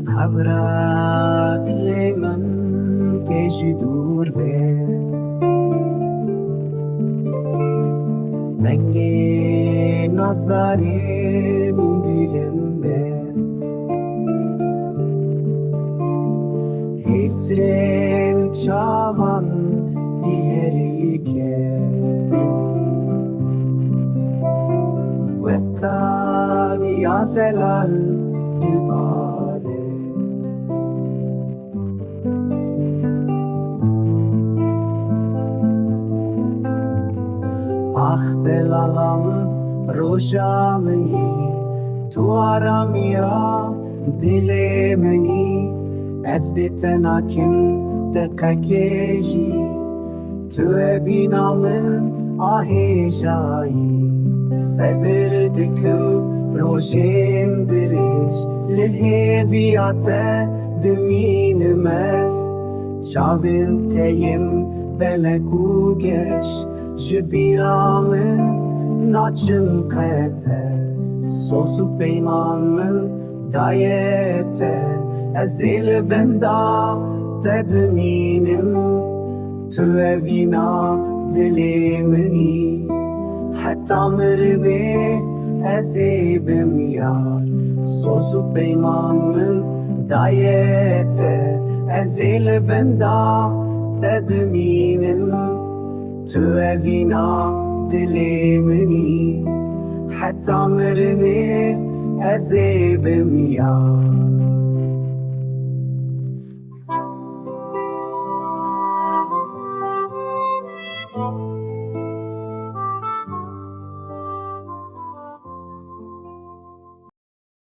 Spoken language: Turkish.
خبرات من تجي دور به Rengi nazlarım dilinde Hisrin çavan diğerike Vetta yazelan dilbare Ah delalam rojameni Tu aramia dilemeni Ez bitenakim de kakeji Tu ebinamın ahejai Sebir dikim rojem diriş Lilheviyate diminimez Çavin teyim beleku geç Jibiramın naçın kayetes Sosu peymanın dayete Ezil benda tebminim Tu evina dilimini Hatta mırvi ezibim yar Sosu peymanın dayete Ezil benda tebminim Tu evina dilimini Hatta mırvi ezibim yar